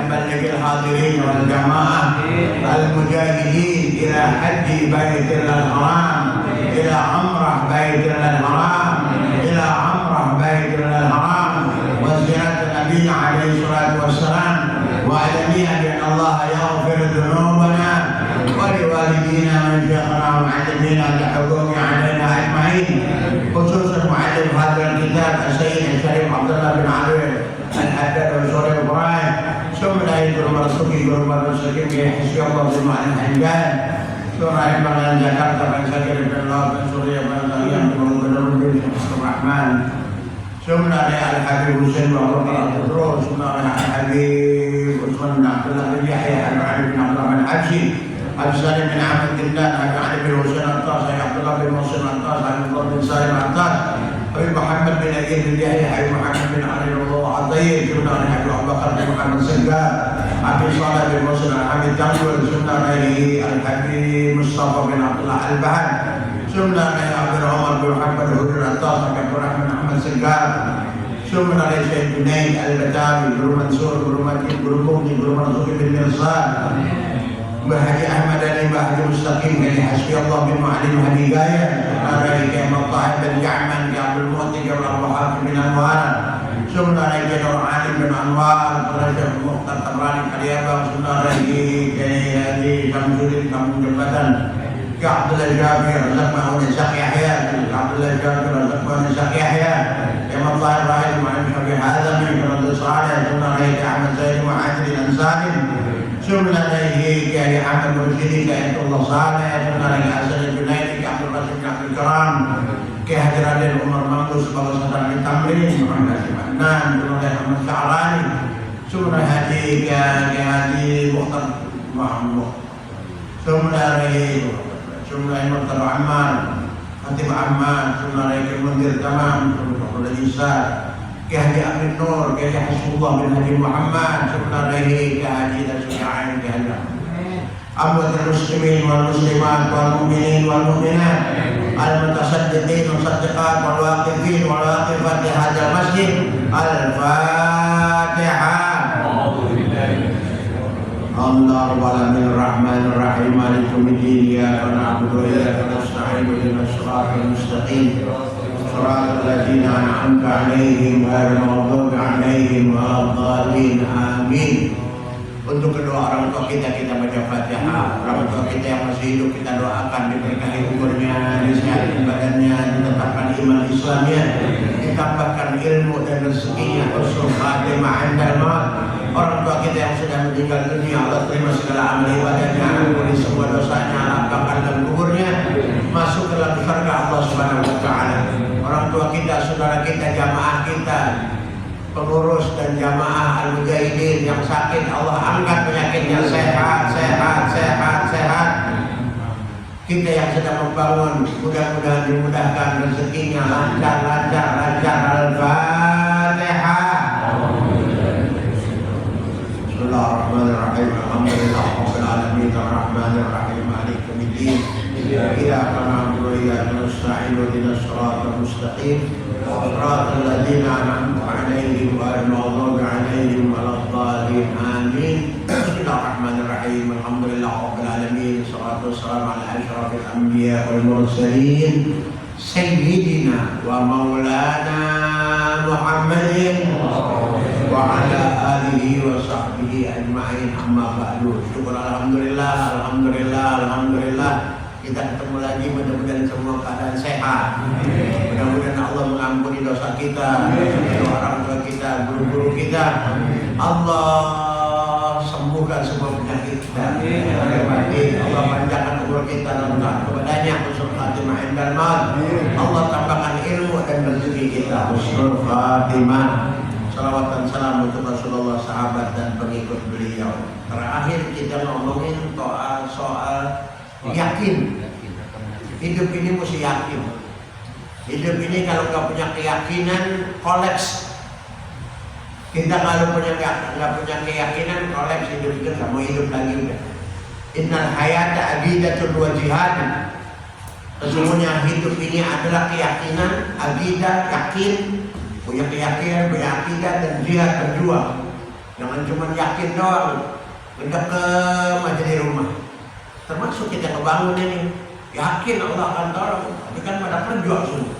بلغ الحاضرين والجماعة المجاهدين إلى حج بيت الحرام، إلى عمرة بيت الحرام، إلى عمرة بيت الحرام وزيارة النبي عليه الصلاة والسلام، وأعلميها بأن الله يغفر ذنوبنا ولوالدينا وشيخنا ومعلمينا لحقوق علينا أجمعين، خصوصا معلم هذا الكتاب السيد الشريف عبد الله بن علي الحداد والشريف إبراهيم، ثم لا يدرم رسولي ورم رسولي بحسب الله بمعنى الحجان، ثم رحمه الله جاكرتا بن سكر بن الله بن سوريا بن الله بن ربي الرحمن، ثم لا الحبيب حسين وابو بكر الدروس، ثم لا الحبيب عثمان بن عبد الله بن يحيى بن علي بن عبد الله بن حجي، أبي سالم بن عبد الله بن علي بن حسين الطاس، عبد الله بن محسن الطاس، عبد الله بن سالم الطاس، أبي محمد بن أبي بن يحيى، أبي محمد بن علي بن الله عطية، ثم لا أبو بكر بن محمد سجاد، أبي صالح بن محسن الحميد تنقل، ثم لا الحبيب مصطفى بن عبد الله البهن، ثم لا عبد عمر بن محمد هجر الطاس، عبد الرحمن بن محمد سجاد، ثم لا سيد جنيد البتاوي، بن منصور بن مكي بن مغني بن مرزوق بن مرزان، بحدي أحمد علي بحدي مستقيم يعني حسبي الله بالمعلم هدي غاية، أرأي كما طاهر بن جعمن عبد المعطي بن أبو حاتم بن أنوار، ثم رأي نور عالم بن أنوار، رجب مختار طبراني قريبا، ثم رأي كي شمسولين كم جبتان، كعبد الله الجابر رزق مهون ساق يحيى، عبد الله الجابر رزق مهون ساق يحيى، كما طاهر راهي معلم شبيه هذا من كرد صالح، ثم رأي أحمد زيد وعادل الأنصاري، ثم لديه كأي حمد مرشدي كأي الله صالح، ثم لديه حسن الجنيدي كعبد الرشيد بن عبد الكرام، كهدران عمر مندوس بابا صدر بن تمرين، محمد سمعنان، ثم لديه محمد شعراني، ثم لديه كهدي مختار محمد، ثم لديه مرتبة عمار، خطيب عمار، ثم لديه المنذر تمام، ثم لديه إسار، كهدي أمر النور، كهدي حسب الله بن هدي محمد، ثم عليه كهدي شجاعين كهدي أموات المسلمين والمسلمات والمؤمنين والمؤمنات المتصدقين والمصدقات والواقفين والواقفات لهذا المسجد. الفاتحة. الله رب العالمين الرحمن الرحيم مالك يوم الدين إياك نعبد وإياك نستعين اهدنا الصراط المستقيم صراط الذين أنعمت عليهم غير المغضوب عليهم ولا الضالين آمين. Untuk kedua orang tua kita baca Fatihah. Orang tua kita yang masih hidup kita doakan diberkahi umurnya, disehatkan badannya, ditetapkan iman Islamnya, ditambahkan ilmu dan rezekinya, husnul khatimah 'indal maut. Orang tua kita yang sudah meninggal dunia, Allah terima segala amal ibadahnya, ampuni semua dosanya, lapangkan dalam kuburnya, masuk ke dalam surga Allah Subhanahu wa taala. Orang tua kita, saudara kita, jamaah kita, pengurus dan jamaah al-mujahidin yang sakit, Allah angkat penyakitnya, sehat. Kita yang sedang membangun, mudah-mudahan dimudahkan rezekinya, lancar. Al-Fatihah. Bismillahirrahmanirrahim. Alhamdulillahirabbil alamin arrahmanir rahim maliki yaumiddin. Iyyaka na'budu wa iyyaka nasta'in ihdinas siratal mustaqim. Siratal ladzina an'amta 'alaihim ghairil maghdubi 'alaihim waladdallin. Amin. Bismillahirrahmanirrahim. Alhamdulillahirabbil alamin. Shalatu wassalamu ala asyrafil anbiya wal mursalin. Sayyidina wa maulana Muhammadin wa ala alihi wa sahbihi أجمعين أما بعد. Syukur alhamdulillah kita ketemu lagi, mudah-mudahan semua keadaan sehat. Mudah-mudahan Allah mengampuni dosa kita, orang tua kita, guru-guru kita. Allah sembuhkan semua penyakit kita. Allah panjangkan umur kita dan kepadanya husnul khatimah indal maut. Allah tambahkan ilmu dan rezeki kita husnul khatimah. Salawat dan salam untuk Rasulullah, sahabat dan pengikut beliau. Terakhir kita ngomongin soal yakin. Hidup ini mesti yakin. Hidup ini kalau nggak punya keyakinan kolaps. Kita kalau nggak punya keyakinan kolaps, hidup itu nggak mau hidup lagi udah. Innal hayata aqidatun wa jihad. Sesungguhnya hidup ini adalah keyakinan, aqidah, yakin, punya keyakinan, punya aqidah dan jihad, berjuang. Jangan cuma yakin doang, mendekem aja di rumah. Termasuk kita kebangun ini, yakin Allah akan tolong, tapi kan pada kerja semua.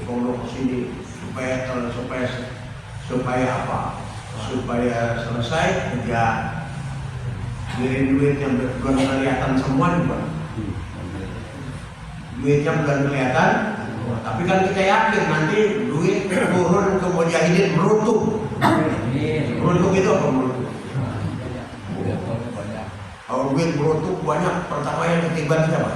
Tolong ke sini supaya apa? Supaya selesai kerja. Duit yang belum kelihatan semua juga. Duit yang belum kelihatan, tapi kan kita yakin nanti duit turun ke mujahidin merutuk. Merutuk itu apa merutuk? Kalau duit merutuk banyak, pertama yang ketiban siapa?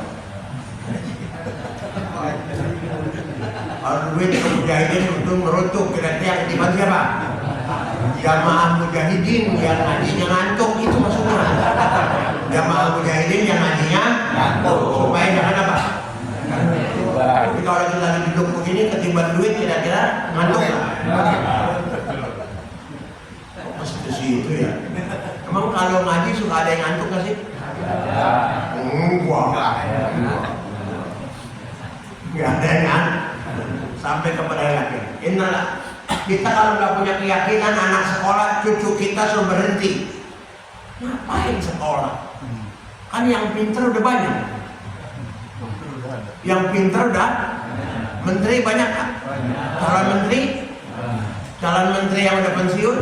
Kalau duit ke mujahidin untuk merutuk, kira-kira yang ketiban siapa? Jamaah mujahidin yang ngajinya ngantuk, itu maksudnya. Jamaah mujahidin yang ngajinya ngantuk, supaya jangan apa? Tapi kalau kita lagi duduk begini ketiban duit, kira-kira ngantuk lah. Kok pasti ke situ ya? Emang kalau ngaji suka ada yang ngantuk gak sih? Enggak. Gak ada yang ngantuk. Sampai kepada yakin. Inilah. Kita kalau nggak punya keyakinan, anak sekolah, cucu kita suruh berhenti. Ngapain sekolah? Kan yang pintar udah banyak. Yang pintar udah, menteri banyak kan? Calon menteri yang udah pensiun,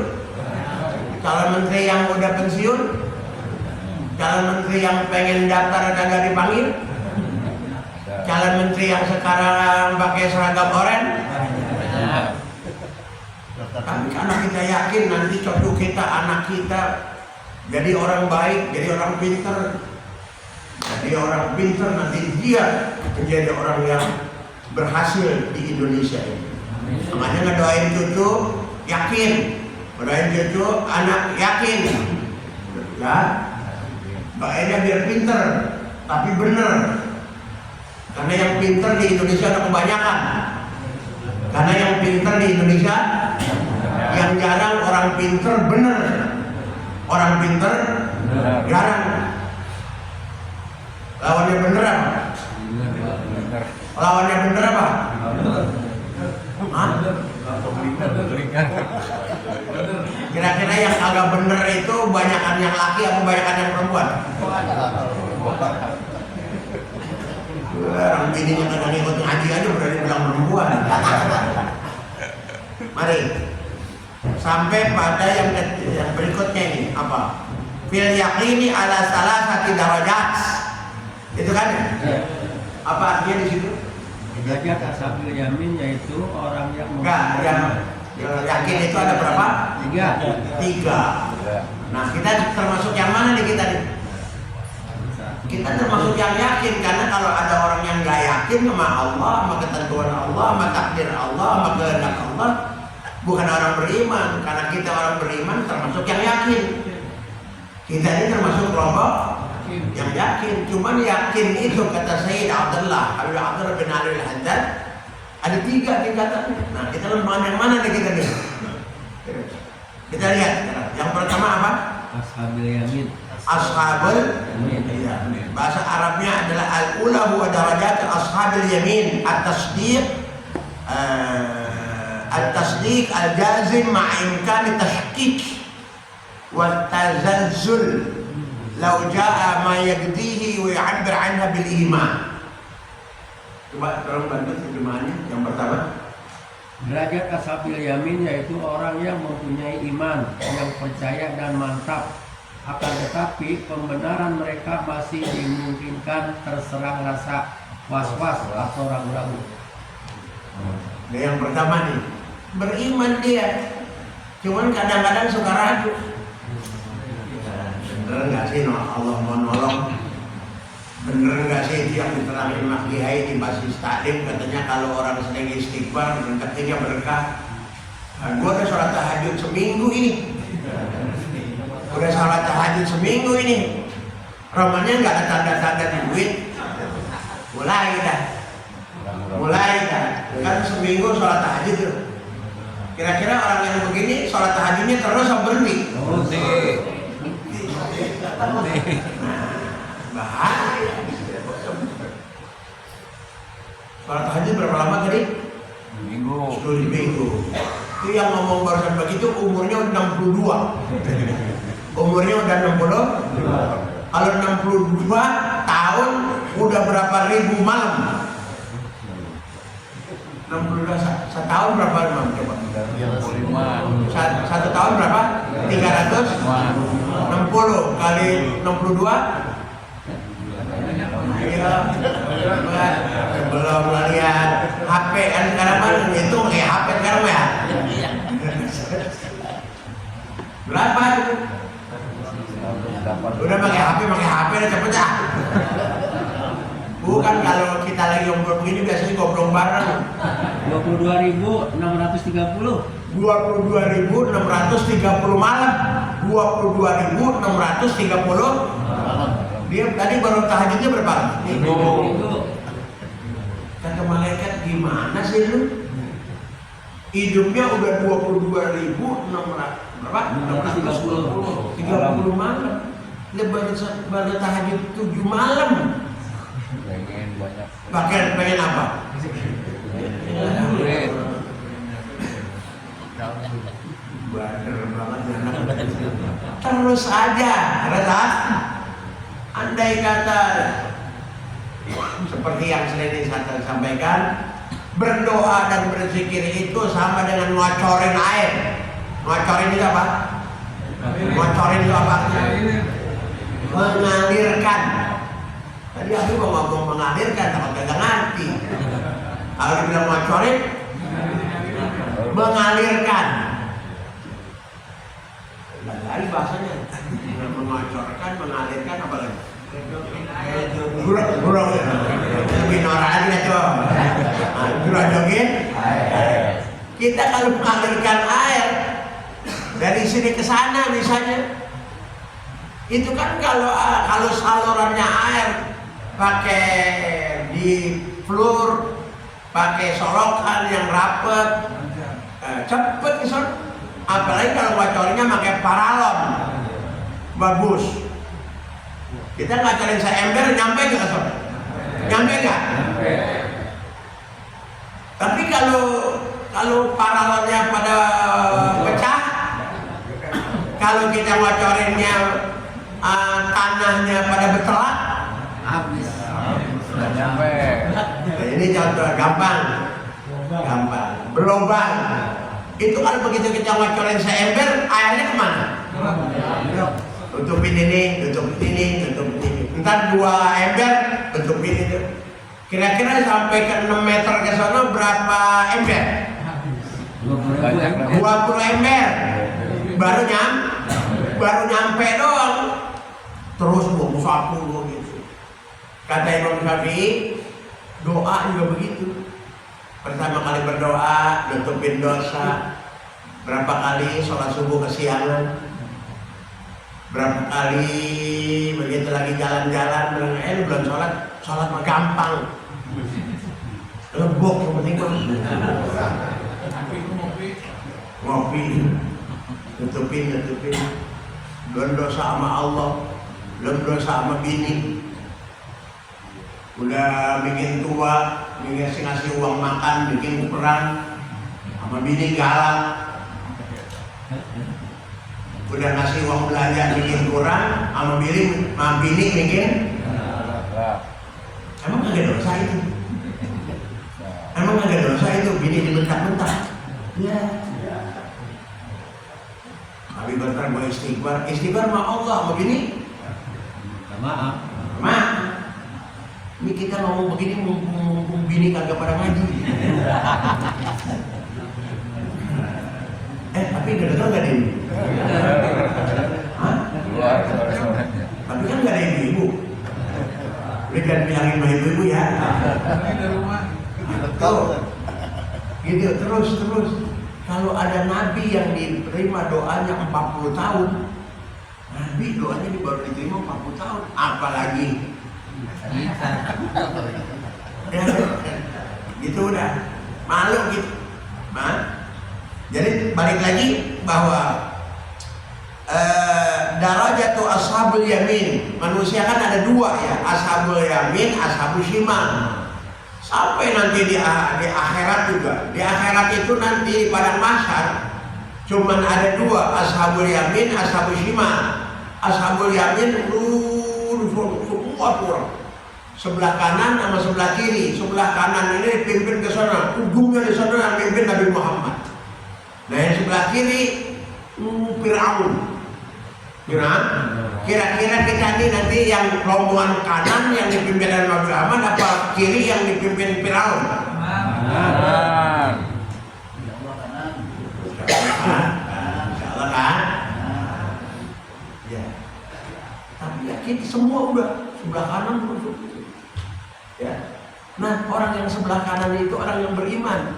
calon menteri yang udah pensiun, calon menteri yang pengen daftar dan nggak dipanggil, calon menteri yang sekarang pakai seragam oranye. Tapi karena kita yakin nanti cucu kita, anak kita jadi orang baik, jadi orang pintar. Jadi orang pintar nanti dia menjadi orang yang berhasil di Indonesia ini. Makanya ngedoain cucu yakin, ngedoain cucu anak yakin. Ya, doainnya biar pintar, tapi benar. Karena yang pintar di Indonesia ada kebanyakan. Karena yang pintar di Indonesia yang jarang orang pinter bener. Orang pinter jarang. Lawannya bener apa? Lawannya bener apa? Hah? Kira-kira yang agak bener itu banyakan yang laki atau banyakan yang perempuan? Orang bininya kadang ikut ngaji aja berani bilang perempuan. Mari sampai pada yang berikutnya ini apa? Fil yaqini ala salasati darajat. Itu kan? Ya. Apa artinya di situ? Derajat ashabul yamin yaitu orang yang yang yakin itu ada berapa? Tiga. Nah, kita termasuk yang mana nih kita nih? Kita termasuk yang yakin, karena kalau ada orang yang nggak yakin sama Allah, sama ketentuan Allah, sama takdir Allah, sama kehendak Allah, bukan orang beriman. Karena kita orang beriman termasuk yang yakin. Kita ini termasuk kelompok yang yakin. Cuman yakin itu kata Sayyid Abdullah bin Ali Al-Haddad ada tiga tingkatannya. Nah, kita lembaga yang mana nih kita nih? Kita lihat. Yang pertama apa? Ashabul yamin. Ashabul yamin. Bahasa Arabnya adalah al-ula huwa darajat ashabul yamin. At-tasdiq al-jazim ma'a imkan at-tahqiq wa tazalzul law jaa ma yaqdihi wa ya'abbir 'anha bil iman. Coba tolong bantu terjemahannya. Yang pertama, Derajat ashabil yamin yaitu orang yang mempunyai iman, yang percaya dan mantap. Akan tetapi pembenaran mereka masih dimungkinkan terserang rasa was-was atau ragu-ragu. Nah, yang pertama nih, beriman dia, cuman kadang-kadang suka ragu. Bener nggak sih Allah mau nolong? Bener nggak sih itu yang diterangin Mas Kiai di basis taklim, katanya kalau orang sedang istighfar rezekinya berkah. Nah, gue udah sholat tahajud seminggu ini, Romannya nggak ada tanda-tanda duit, mulai dah, kan seminggu sholat tahajud tuh. Kira-kira orang yang begini sholat tahajudnya terus atau berhenti? Bahaya. Sholat tahajud berapa lama tadi? Minggu. 10 minggu. Itu yang ngomong barusan begitu umurnya udah 62. Umurnya udah 60. Kalau 62 tahun udah berapa ribu malam? 62 setahun berapa malam coba? 35. Satu tahun berapa? 360 kali 62. Iya, belum lihat HP kan sekarang mah itu HP sekarang ya. Berapa itu? Udah pakai HP udah cepet ya. Bukan kalau kita lagi ngobrol begini biasanya ngobrol bareng. 22.630. 22.630 malam. 22.630 dia tadi baru tahajudnya berapa? Minggu. Kata malaikat gimana sih lu? Hidupnya udah 22.600 berapa? 630 malam. Dia baru tahajud 7 malam. Pengen apa? Bener banget anak. Terus aja, andai kata seperti yang sering saya sampaikan, berdoa dan berzikir itu sama dengan ngocorin air. Ngocorin itu apa? Mengalirkan. Tadi aku mau ngomong mengalirkan, takut gak ngerti. Kalau dibilang ngocorin, mengalirkan. Lagi bahasanya mengocorkan, mengalirkan apa lagi? Burung lebih norak lagi dah tuh. Jogin. Kita kalau mengalirkan air dari sini ke sana misalnya, itu kan kalau salurannya air pakai di floor, pakai solokan yang rapet, cepet kesana. Apalagi kalau ngocorinnya pakai paralon, bagus. Kita ngocorin seember nyampe nggak sob? Nyampe nggak? Tapi kalau paralonnya pada pecah, kalau kita ngocorinnya tanahnya pada betelak, habis. Nyampe. Ini contoh gampang. Berlubang. Itu kalau begitu kita ngocorin seember, airnya kemana? Tutupin ini. Entar 2 ember, tutupin itu. Kira-kira sampai ke 6 meter ke sana berapa ember? 20 ember. Baru nyampe doang. Terus mau sapu gitu. Kata Imam Syafi'i, doa juga begitu. Pertama kali berdoa, nutupin dosa. Berapa kali sholat subuh kesiangan. Berapa kali begitu lagi jalan-jalan, lu belum sholat mah gampang. Lebok yang penting mah. Ngopi. Nutupin. Belum dosa sama Allah, belum dosa sama bini. Udah bikin tua, ngasih uang makan, bikin perang, sama bini galak. Udah ngasih uang belanja bikin kurang, sama bini bikin. Emang kagak dosa itu? Bini dibentak-bentak. Ya. Tapi bentar gue istighfar sama Allah begini. Maaf. Maaf. Ini kita ngomong begini mumpung bini kagak pada ngaji. Tapi gak dengar gak ini? Hah? Keluar sore-sorenya. Tapi kan gak ada ibu-ibu. Udah jangan bilangin sama ibu-ibu ya. Betul. Gitu terus. Kalau ada nabi yang diterima doanya 40 tahun, nabi doanya baru diterima 40 tahun, apalagi ya, gitu udah malu gitu. Jadi balik lagi bahwa darajatu ashabul yamin, manusia kan ada dua ya, ashabul yamin, ashabul shimal. Sampai nanti di akhirat juga. Di akhirat itu nanti di padang mahsyar cuman ada dua, ashabul yamin, ashabul shimal. Ashabul yamin semua turun. Sebelah kanan sama sebelah kiri. Sebelah kanan ini pimpin ke sana, ujungnya di sana yang pimpin Nabi Muhammad. Nah yang sebelah kiri Fir'aun. Kira-kira kita ini nanti yang rombongan kanan yang dipimpin oleh Nabi Muhammad apa kiri yang dipimpin Fir'aun? Insyaallah kan? Ya. Tapi ya kita semua udah sebelah kanan masuk. Ya. Nah orang yang sebelah kanan itu orang yang beriman.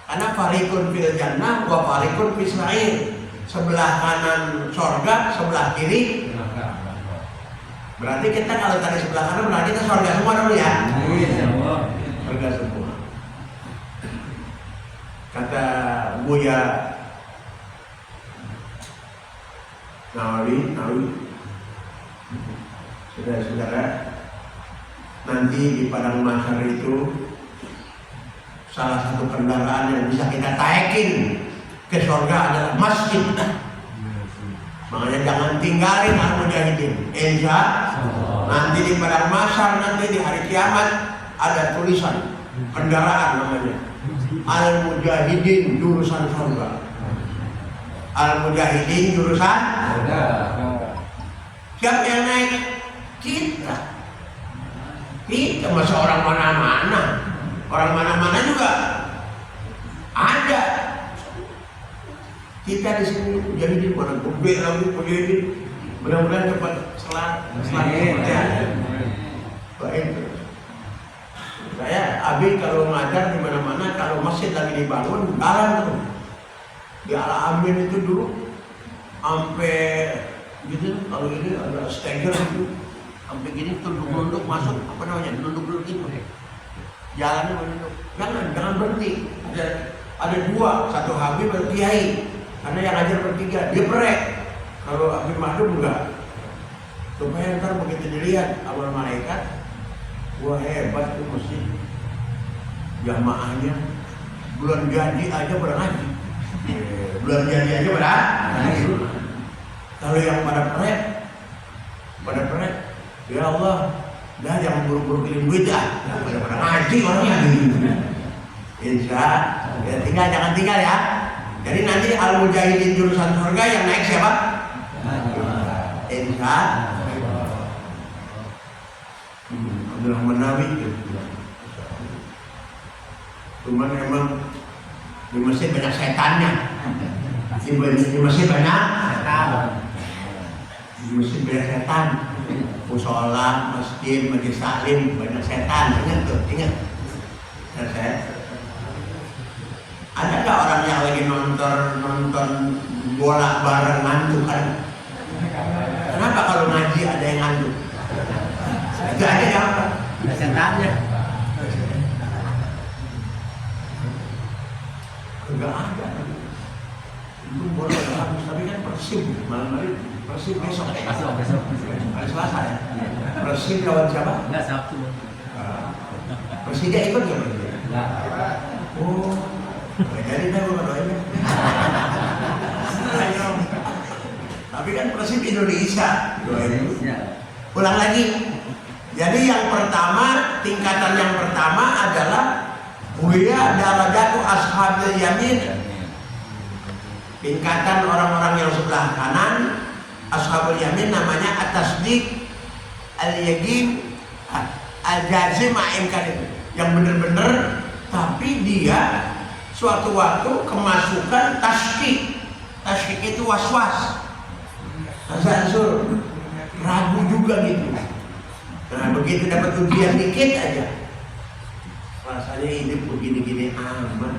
Karena fariqun fil jannah wa fariqun fis sa'ir. Sebelah kanan sorga, sebelah kiri berarti kita kalau tadi sebelah kanan berarti kita sorga semua dulu ya. Sorga semua. Kata Buya Nawawi, saudara-saudara, nanti di padang mahsyar itu salah satu kendaraan yang bisa kita taikin ke surga adalah masjid. Makanya jangan tinggalin al-mujahidin. Insya nanti di padang mahsyar, nanti di hari kiamat ada tulisan kendaraan namanya al-mujahidin jurusan surga. Al-mujahidin jurusan surga. Siapa yang naik? Kita masih orang mana-mana. Orang mana-mana juga ada. Kita di sini mujahidin mana gede lagi mujahidin. Mudah-mudahan cepat selanjutnya. Baik. Saya Abi kalau ngajar di mana-mana, kalau masjid lagi dibangun, jalan tuh. Di Al-Amin itu dulu sampai gitu, kalau ini ada steger gitu, sampai gini tunduk-nunduk masuk apa namanya, nunduk-nunduk gitu. Jalannya menunduk. Jangan berhenti. Ada dua, satu Habib, satu Kiai. Karena yang ngajar bertiga, dia berek. Kalau Habib Mahdum enggak. Supaya ntar begitu dilihat awal malaikat, wah hebat tuh masjid. Jamaahnya bulan jadi aja pada ngaji. Bulan jadi aja pada ngaji. Kalau yang pada perek, ya Allah, dah jangan buru-buru kirim duit dah. Pada ngaji orangnya. Insya, ya jangan tinggal ya. Jadi nanti al-mujahidin jurusan surga yang naik siapa? Insya. Abdurrahman Nabi. Cuman emang di masjid banyak setannya. Di masjid banyak setan. Di masjid banyak setan. Musola, masjid, majelis taklim banyak setan. Ingat. Dan saya ada nggak orang yang lagi nonton bola bareng ngantuk kan? Kenapa kalau ngaji ada yang ngantuk? Itu aja jawaban. Ada setannya. Enggak ada. Itu bola habis, tapi kan Persib malam hari. Persib besok. Hari Selasa ya. Persib lawan siapa? Enggak, Sabtu. Persija ikut nggak? Enggak. Oh. Jadi saya bukan doanya. Tapi kan Persib Indonesia. Ulang lagi. Jadi yang pertama, tingkatan yang pertama adalah Huya darajatu ashabil yamin, tingkatan orang-orang yang sebelah kanan. Ashabul yamin namanya at-tasdiq, al-yaqin, al-jazim, yang benar-benar, tapi dia suatu waktu kemasukan tasdik. Tasdik itu was-was, tazalzul, ragu juga gitu. Nah begitu dapat ujian dikit aja, rasanya hidup begini-gini amat.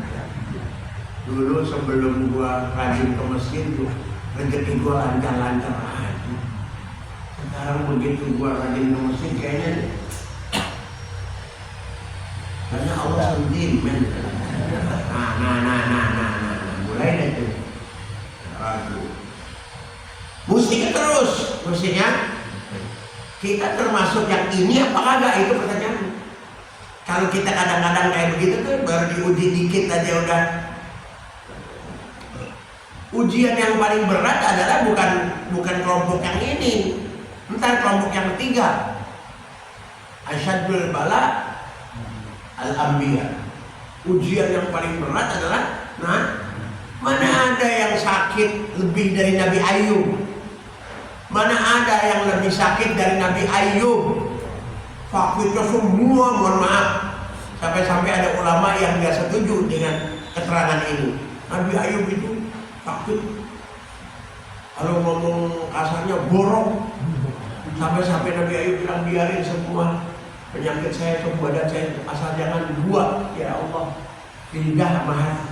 Dulu sebelum gua rajin ke masjid tuh rezeki gua lancar-lancar aja. Sekarang begitu gua rajin ke masjid kayaknya karena Allah sendiri men. Nah, mulai deh tuh. Aduh. Musiknya terus, musiknya kita termasuk yang ini apa kagak, itu pertanyaan. Kalau kita kadang-kadang kayak begitu tuh baru diuji dikit aja udah. Ujian yang paling berat adalah bukan kelompok yang ini, entar kelompok yang ketiga. Asyadul bala al-anbiya. Ujian yang paling berat adalah, mana ada yang sakit lebih dari Nabi Ayub? Mana ada yang lebih sakit dari Nabi Ayub? Fakirnya semua, mohon maaf. Sampai-sampai ada ulama yang tidak setuju dengan keterangan ini. Nabi Ayub itu sakit, kalau ngomong kasarnya borong. Sampai-sampai Nabi Ayub bilang biarin semua penyakit saya, semua badan saya, asal jangan buat ya Allah lidah sama hati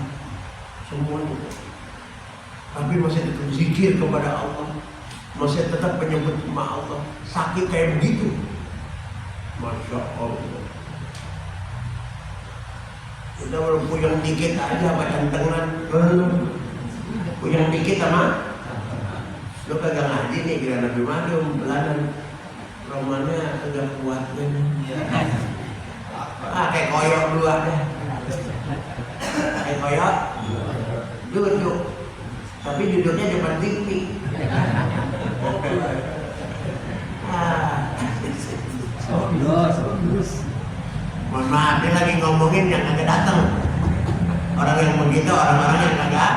semuanya. Tapi masih tetap zikir kepada Allah, masih tetap menyebut nama Allah. Sakit kayak begitu, Masya Allah. Kita baru puyeng dikit aja badan tengan, puyeng dikit sama lo kagak ngaji nih, kira Nabi Madum belanan romannya agak kuatnya. Kayak koyok dulu ada, kayak koyok duduk, tapi duduknya depan TV. Mohon maaf, dia lagi ngomongin yang kagak datang. Orang yang begitu, orang-orang yang kagak.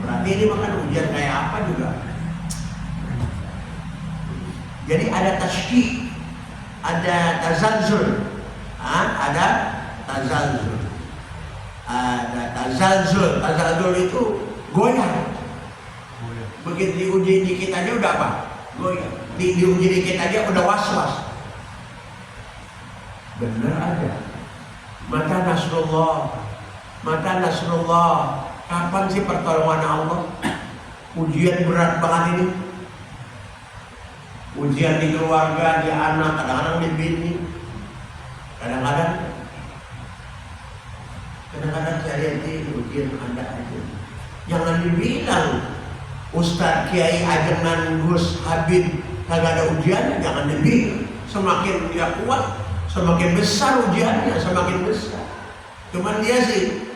Berarti ini makan ujian kayak apa juga. Jadi ada tasydid, ada tazalzul, ada tazalzul, ada tazalzul. Tazalzul itu goyah. Begitu diuji dikit aja udah apa? Goyah. Diuji dikit aja udah was-was. Bener aja. Mata nasrullah, mata nasrullah. Kapan sih pertolongan Allah? Ujian berat banget ini. Ujian di keluarga, di anak, kadang-kadang di bini, kadang-kadang saya lihat ini ujian ada aja. Jangan dibilang Ustadz Kiai Ajengan Gus Habib kagak ada ujiannya, jangan dibilang. Semakin dia kuat, semakin besar ujiannya, semakin besar. Cuman dia sih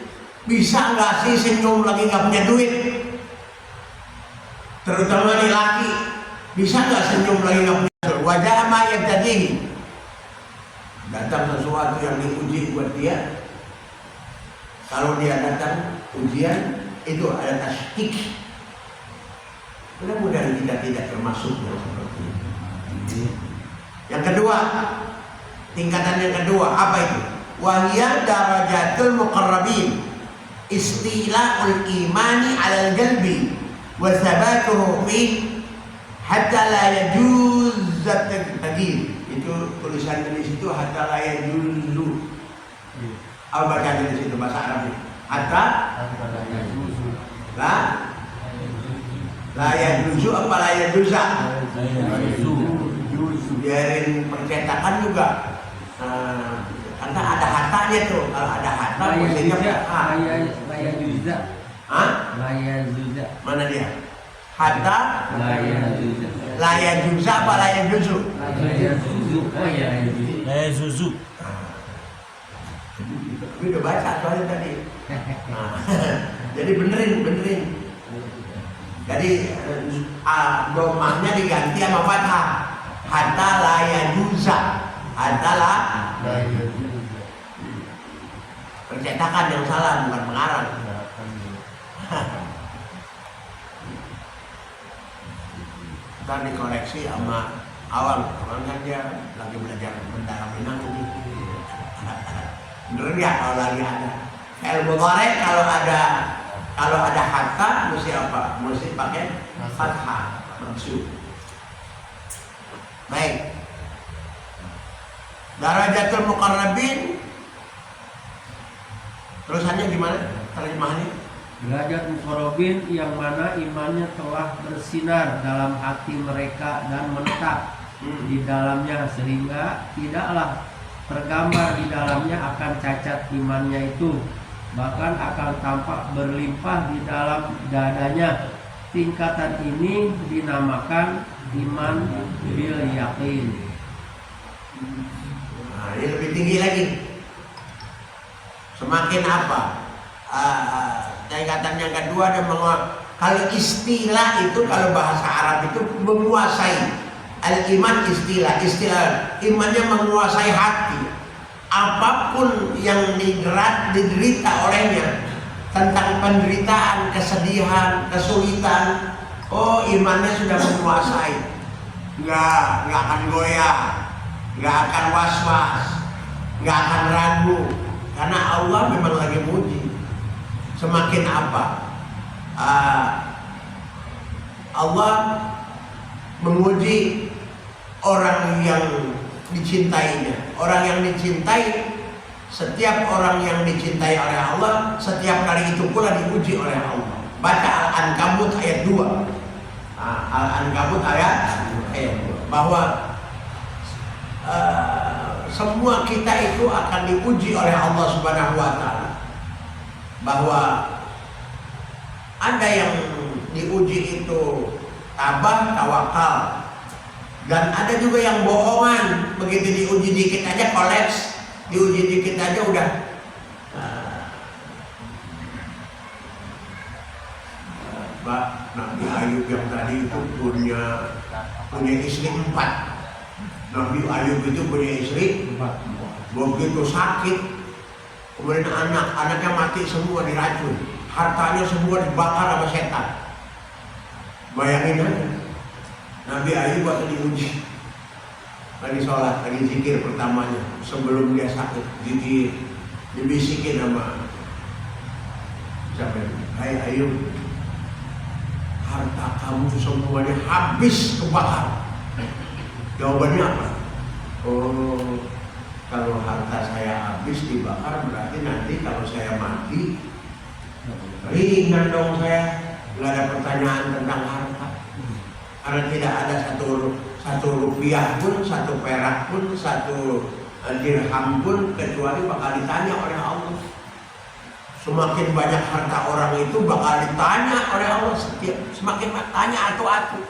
bisa nggak sih senyum lagi nggak punya duit, terutama nih laki. Bisa nggak senyum lagi nggak punya duit? Wajah ama yang tadi datang sesuatu yang diuji buat dia. Kalau dia datang ujian itu ada tasdik. Mudah-mudahan kita tidak termasuk yang seperti ini. Yang kedua, tingkatan yang kedua apa itu? Wahya darajatul muqarrabin, istila'ul imani 'alal qalbi wa thabatuhu fi hatta la yajuz at-taghyir. Itu tulisan di situ hatta la yajuzu. Apa bacaan di situ bahasa Arab? Hatta la yajuzu apa la yajuza? Biarin percetakan juga. Karena ada hatanya tuh. Kalau ada hata maksudnya Laya juza. Laya juza. Mana dia? Hata laya juza apa laya juzu? Laya juzu. Oh ya, Laya zuzu. Gue udah baca soalnya tadi. Jadi benerin. Jadi domahnya diganti sama fathah. Hatta laya juza. Hatta la Pencetakan yang salah, bukan pengarang. Ntar dikoreksi sama awal kan dia lagi belajar bendara Minang ini. Bener nggak kalau lagi ada fi'il mudhari, kalau ada hatta mesti apa? Mesti pakai fathah maksud. Baik. Darajatul muqarrabin terusannya gimana terjemahannya? Derajat muqarrabin yang mana imannya telah bersinar dalam hati mereka dan menetap di dalamnya, sehingga tidaklah tergambar di dalamnya akan cacat imannya itu, bahkan akan tampak berlimpah di dalam dadanya. Tingkatan ini dinamakan iman bil yakin. Nah, ini lebih tinggi lagi. Semakin apa? Tingkatan yang kedua ada kalau istilah itu, kalau bahasa Arab itu menguasai. Al-iman istilah imannya menguasai hati. Apapun yang diderita olehnya, tentang penderitaan, kesedihan, kesulitan, oh imannya sudah menguasai. Nggak akan goyah, nggak akan was-was, nggak akan ragu, karena Allah memang lagi muji. Semakin apa? Allah menguji orang yang dicintainya. Orang yang dicintai, setiap orang yang dicintai oleh Allah, setiap kali itu pula diuji oleh Allah. Baca Al-Ankabut ayat 2. Al-Ankabut ayat 2. Bahwa semua kita itu akan diuji oleh Allah Subhanahu wa Ta'ala. Bahwa ada yang diuji itu tabah, tawakal, dan ada juga yang bohongan. Begitu diuji dikit aja kolaps, diuji dikit aja udah. Mbak, Nabi Ayub yang tadi itu punya istri 4. Nabi Ayub itu punya istri 4. Begitu sakit, kemudian anaknya mati semua diracun, hartanya semua dibakar sama setan. Bayangin aja, Nabi Ayub waktu diuji, lagi sholat, lagi zikir pertamanya, sebelum dia sakit, zikir, dibisikin sama siapa? Hai Ayub, harta kamu semuanya habis kebakar. Jawabannya apa? Oh, kalau harta saya habis dibakar, berarti nanti kalau saya mati ringan dong saya. Nggak ada pertanyaan tentang harta, karena tidak ada satu rupiah pun, satu perak pun, satu dirham pun kecuali bakal ditanya oleh Allah. Semakin banyak harta orang itu bakal ditanya oleh Allah, semakin tanya atu-atu.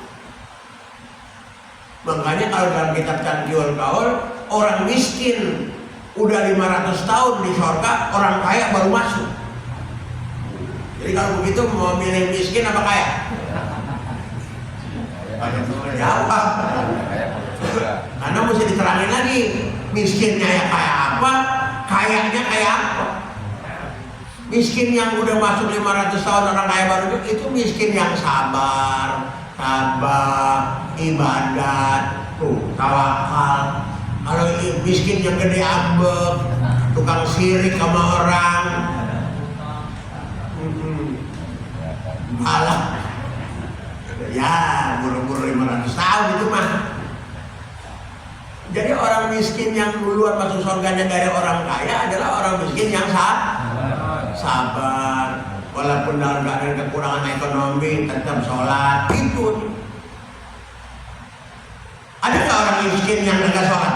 Makanya kalau dalam kitab Tanqiul Qaul, orang miskin udah 500 tahun di surga, orang kaya baru masuk. Jadi kalau begitu mau milih miskin apa kaya? Jawab. Karena mesti diterangin lagi, miskinnya ya kayak apa, kayanya kayak apa. Miskin yang udah masuk 500 tahun orang kaya baru itu miskin yang sabar, tabah, ibadat, tawakal. Kalau miskin yang gede ambek, tukang sirik sama orang, alah, ya buru-buru 500 tahun itu mah. Jadi orang miskin yang duluan masuk surganya dari orang kaya adalah orang miskin yang sabar, walaupun dalam keadaan kekurangan ekonomi tetap sholat. Itu ada nggak orang miskin yang nggak sholat?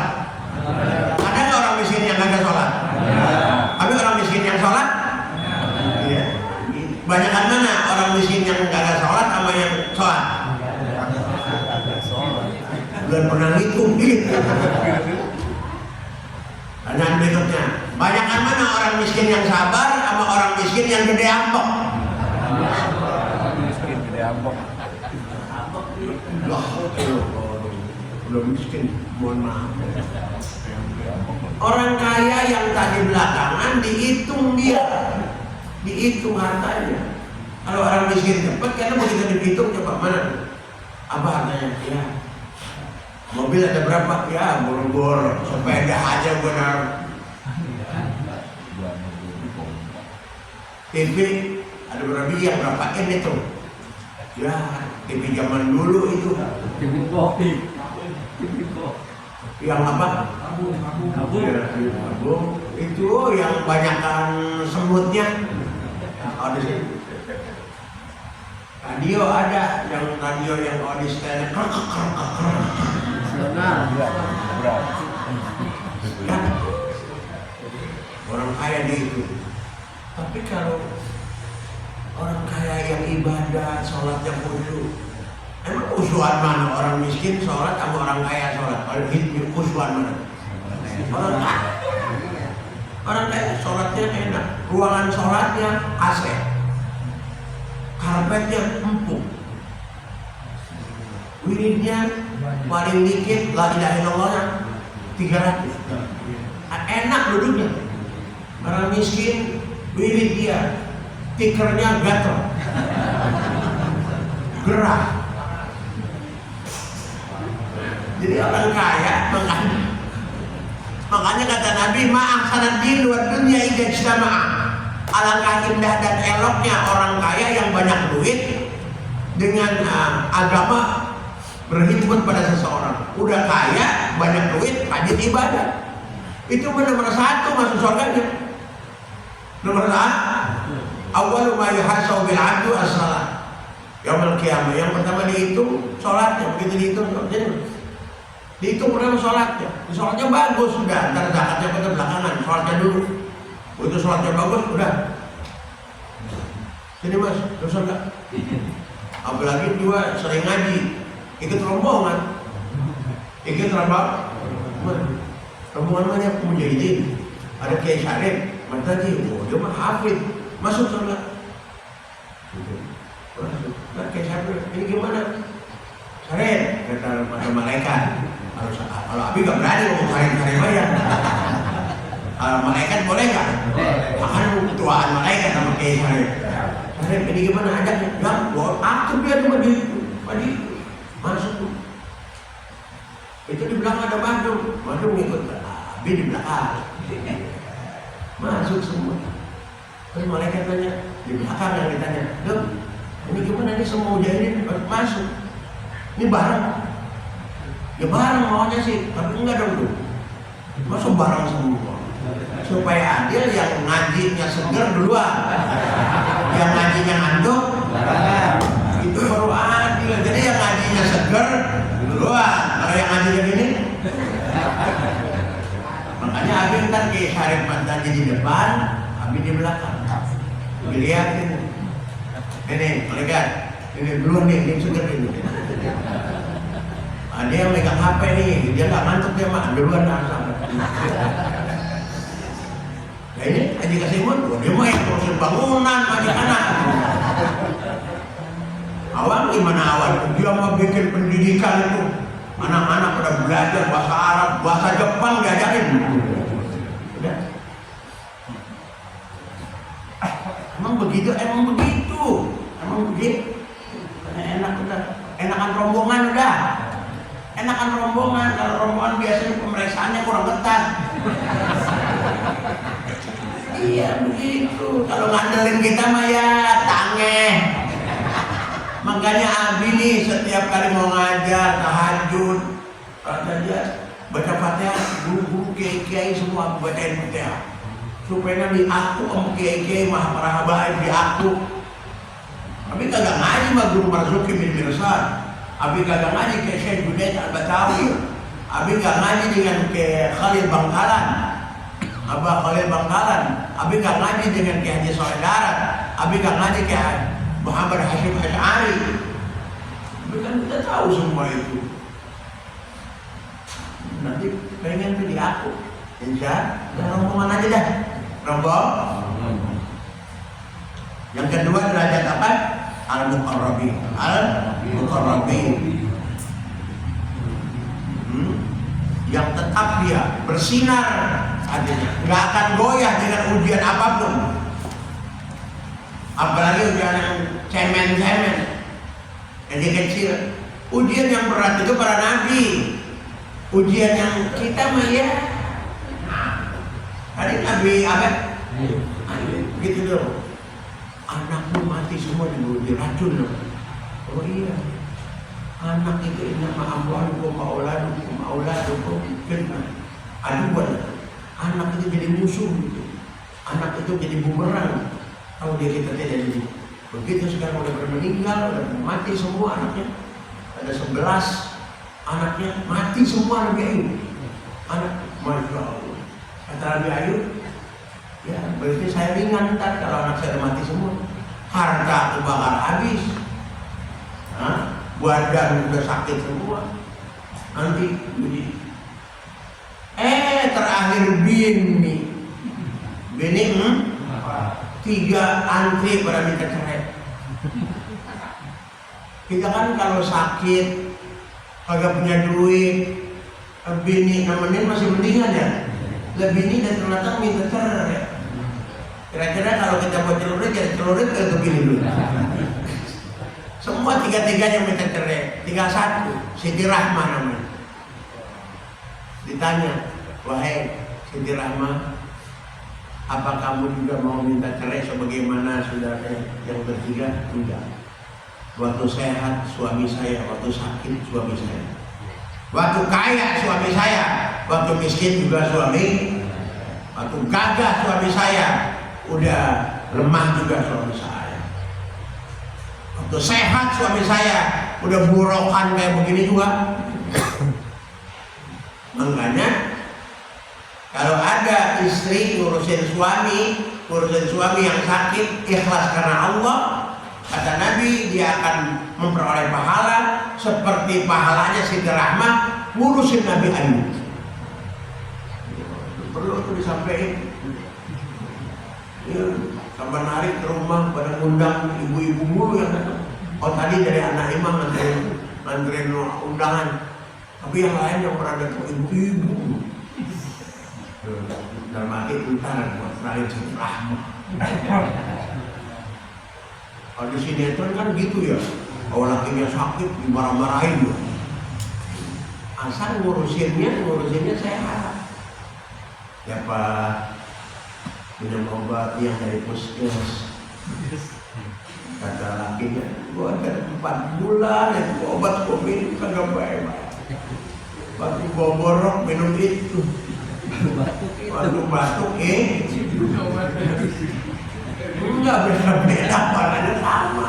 Ada nggak orang miskin yang nggak sholat? Tapi orang miskin yang sholat? Iya. Banyakan mana orang miskin yang nggak sholat sama yang sholat? Belum pernah hitung gitu. Pertanyaan berikutnya, banyakan mana orang miskin yang sabar sama orang miskin yang gede ambek? Miskin gede ambek. udah miskin, mohon maaf. Orang kaya yang tadi belakangan dihitung dia, dihitung hartanya. Kalau orang miskin cepat, karena begitu dihitung coba mana? Apa hartanya? Ya, mobil ada berapa? Ya, bor-bor, sepeda aja benar. TV ada berapa yang berapa N itu? Ya, TV zaman dulu itu. TV box. Yang apa? Kabur. Ya, kabur. Itu yang banyakkan semutnya. Ada sih. Radio ada, yang radio yang audio style Sonar. kan orang kaya dia itu. Tapi kalau orang kaya yang ibadah, sholatnya khusyuk, emang khusyuan mana orang miskin sholat sama orang kaya sholat? Khusyuan mana? Orang kaya sholatnya enak, ruangan sholatnya AC, karpetnya empuk, wiridnya paling dikit la ilaha illallah 300, enak duduknya. Orang miskin wirid dia tikernya gatel, gerah. Jadi orang kaya makanya kata Nabi, ma'ahsanad din wa dunya idza ijtama'a. Alangkah indah dan eloknya orang kaya yang banyak duit dengan agama berhimpun pada seseorang. Udah kaya, banyak duit, rajin ibadah. Itu nomor satu masuk surganya. Nomor satu, awwalu ma yuhasabu bil 'abdu as-shalah. Yaumul qiyamah. Yang pertama dihitung sholatnya, begitu dihitung dihitung pertama sholatnya. Sholatnya bagus sudah, ntar zakatnya pada belakangan, sholatnya dulu. Begitu sholatnya bagus, udah. Sini mas, dosa enggak? Apalagi juga sering ngaji, ikut rombongan, rombongan banyak mujahidin. Ada Kiai Syarif, Mantaji, dia mah hafid, masuk surga. Nah, Kiai Syarif, ini gimana? Syarif, kata malaikat. Kalau Abi gak berani ngomong Syarif bayar. Kalau malaikat boleh nggak? Akan ketuaan malaikat sama Kiai Syarif. Syarif, ini gimana ajaknya? Ya, aktif dia cuma di masuk. Itu di belakang ada Bandung ngikut Abi di belakang. Masuk semua. Terus malaikat tanya, di belakang yang ditanya, Dok, ini gimana nih semua mujahidin masuk? Ini bareng. Ya bareng maunya sih, tapi enggak dong tuh. Masuk bareng semua. Supaya adil, yang ngajinya seger duluan, yang ngajinya ngantuk itu baru adil. Jadi yang ngajinya seger duluan, kalau yang ngajinya gini. Makanya Abi ntar Kiai Syarif Mantaji di depan, Abi di belakang. Dilihatin, ini malaikat, ini duluan nih, ini seger ini. Dia yang megang HP nih, dia nggak ngantuk dia mah, duluan asal. Nah ini Haji Kasimun, dia mah yang ngurusin bangunan, anak-anak. Awal gimana awal? Dia mau bikin pendidikan itu, anak-anak pada belajar bahasa Arab, bahasa Jepang diajarin. Udah. Emang begitu. Enak udah, enakan rombongan udah. Enakan rombongan, kalau rombongan biasanya pemeriksaannya kurang ketat. Iya begitu. Kalau ngandelin kita mah ya tangeh. Makanya Abi nih setiap kali mau ngajar tahajud, aja baca Fatihah, guru-guru kiai-kiai semua bacain Fatihah. Supaya di aku om kiai-kiai mah para habaib di aku. Abi kagak ngaji mah guru Marzuki bin Mirsad. Abi kagak ngaji ke Syekh Junaid Al-Batawi. Abi gak ngaji dengan ke Khalil Bangkalan, Abah Khalil Bangkalan. Abi gak ngaji dengan ke Haji Soleh Darat. Abi gak ngaji ke Muhammad Hashim Asy'ari. Abi kan kita tahu semua itu. Nanti pengen tuh di aku, insya Allah rombongan aja dah, rombong. Yang kedua derajat apa? Al-Muqarrabin. yang tetap dia bersinar hatinya, nggak akan goyah dengan ujian apapun. Apalagi ujian yang cemen-cemen, kecil-kecil. Ujian yang berat itu para nabi. Ujian yang kita mah ya. Tadi Nabi apa? Gitu loh. Anakmu mati semua dibunuh racun loh. Oh iya. Anak itu nama amwalukum auladukum fitnah. Aduan. Anak itu jadi musuh gitu. Anak itu jadi bumerang. Tahu dia kita tidak jadi. Begitu sekarang udah meninggal, udah mati semua anaknya. Ada 11 anaknya mati semua Nabi Ayub. Anak, masya Allah. Kata Nabi Ayub, ya berarti saya ringan ntar kalau anak saya mati semua. Harta kebakar habis. Badan udah sakit semua. Nanti begini. Terakhir bini 3 antri pada minta cerai. Kita kan kalau sakit, kagak punya duit, bini nemenin masih mendingan ya. Lebih ini dan ternyata minta cerai. Kira-kira kalau kita buat celurit, jadi celurit ke begini dulu. Semua 3-3-nya minta cerai. Tinggal 1, Siti Rahma namanya. Ditanya, wahai Siti Rahma, apa kamu juga mau minta cerai sebagaimana saudara yang bertiga? Enggak. Waktu sehat suami saya, waktu sakit suami saya, waktu kaya suami saya, waktu miskin juga suami, waktu gagah suami saya, udah lemah juga suami saya, waktu sehat suami saya, udah burokan kayak begini juga. Makanya kalau ada istri ngurusin suami yang sakit, ikhlas karena Allah, kata Nabi dia akan memperoleh pahala seperti pahalanya Siti Rahmah ngurusin Nabi Ayub. Perlu tuh disampaikan. Ya, sampai narik ke rumah pada ngundang ibu-ibu mulu yang datang. Oh tadi dari anak imam nganterin undangan. Tapi yang lain yang pernah datang ibu-ibu. Dalam arti utaran buat terakhir Siti Rahmah. Kalau di sinetron kan gitu ya, kalau lakinya sakit dimarah-marahin loh. Asal ngurusinnya sehat. Ya Pak, minum obat yang dari puskes. Kata lakinya, gua ada 4 bulan ya obat COVID kagak baik. Waktu gua borok minum itu. Batuk enggak beda-beda, warnanya sama.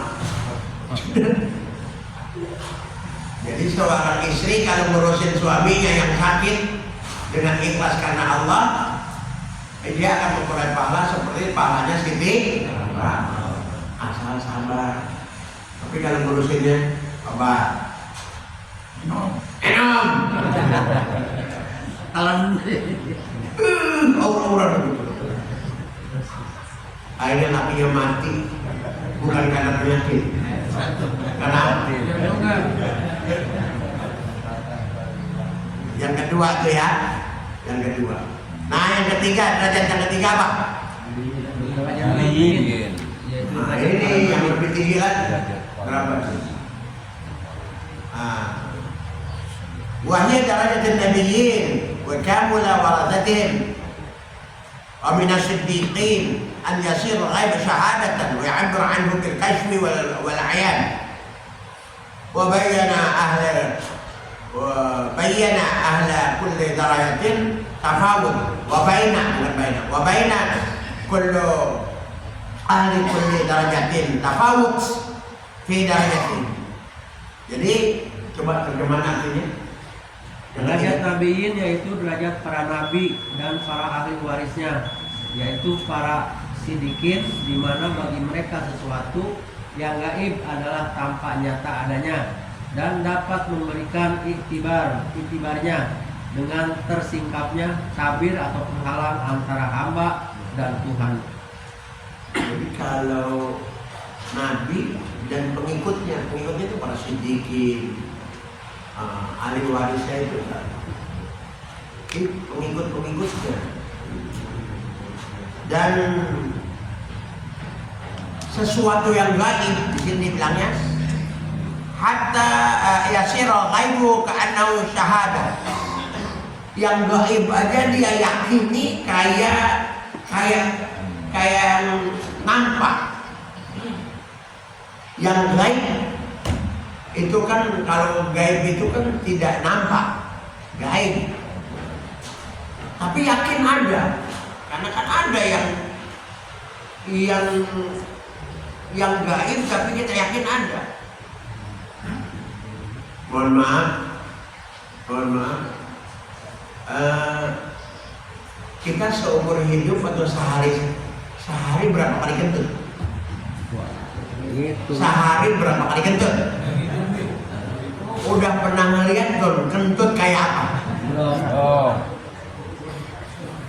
Jadi seorang istri kalau ngurusin suaminya yang sakit dengan ikhlas karena Allah, dia akan memperoleh pahala seperti pahalanya Siti Rahmah. Asal sabar. Tapi kalau ngurusinnya apa? Enom. Aura-aura begitu. Akhirnya nabinya mati, bukan karena penyakit, karena yang kedua tuh ya, yang kedua. Nah yang ketiga, derajat yang ketiga apa? Nah ini yang lebih tinggi lagi. Berapa? Wahya derajat nabiyyin wa kamula warathatihim wa min as-siddiqin أن يصير الغيب شهادة ويعبر عنه بالكشف والعيان وبين أهل كل درجة تفاوت وبين كل أهل كل درجة تفاوت في درجة. Jadi coba terjemahan artinya. Derajat nabiin yaitu derajat para nabi dan para ahli warisnya, yaitu para sidikin, di mana bagi mereka sesuatu yang gaib adalah tampak nyata adanya dan dapat memberikan iktibarnya dengan tersingkapnya tabir atau penghalang antara hamba dan Tuhan. Jadi kalau nabi dan pengikutnya itu para sidikin, ahli warisnya itu kan. pengikut-pengikutnya. Dan sesuatu yang gaib di sini bilangnya hatta yasira ghaibu ka'annahu syahadah. Yang gaib aja dia yakini kayak nampak. Yang gaib itu kan, kalau gaib itu kan tidak nampak, gaib. Tapi yakin ada, karena kan ada yang gaib tapi kita yakin ada. Mohon maaf, kita seumur hidup atau sehari berapa kali kentut? Sehari berapa kali kentut? Udah pernah ngeliat tuh kentut kayak apa? Oh.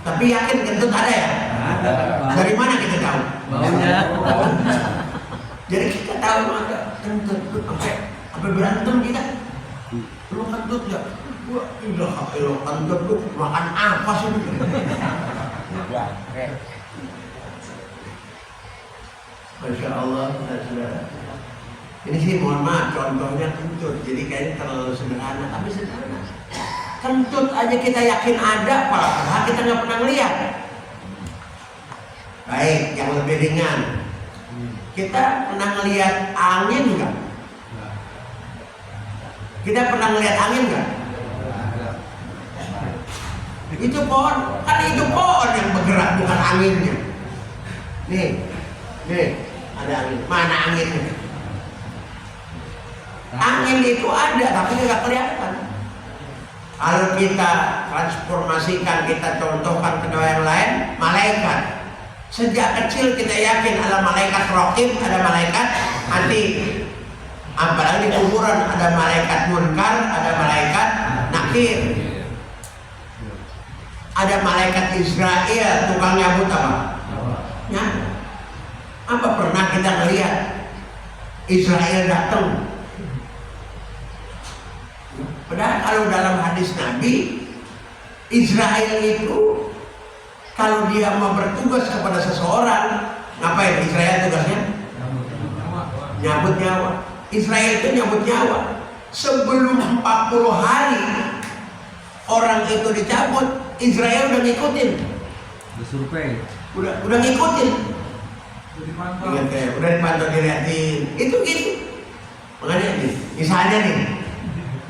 Tapi yakin kentut ada ya? Ada. Dari mana kita tahu? Baunya. Jadi kita tahu ada kentut sampai berantem kita. Lu kentut ya? Wah, lo kentut lu makan apa sih? Masya Allah, saudara. Ini sih mohon maaf, contohnya kentut. Jadi kayaknya terlalu sederhana, tapi sederhana. Kentut aja kita yakin ada, padahal kita nggak pernah lihat. Baik, yang lebih ringan. Kita pernah ngelihat angin nggak? Kita pernah ngelihat angin nggak? Itu pohon, kan itu pohon yang bergerak, bukan anginnya. Nih, ada angin. Mana anginnya? Angin itu ada, tapi nggak kelihatan. Kalau kita transformasikan, kita contohkan ke yang lain, malaikat. Sejak kecil kita yakin ada malaikat raqib, ada malaikat atid. Apalagi di kuburan ada malaikat munkar, ada malaikat nakir. Ada malaikat Israel, tukang nyabut apa? Nyabut. Apa pernah kita melihat Israel datang? Padahal kalau dalam hadis Nabi, Israel itu kalau dia mau bertugas kepada seseorang, ngapain Israel tugasnya? Nyabut nyawa. Israel itu nyabut nyawa. Sebelum 40 hari orang itu dicabut, Israel udah ngikutin. Disurvei. Udah ngikutin. Udah dipantau, dilihatin. Itu gitu. Makanya nih, misalnya nih,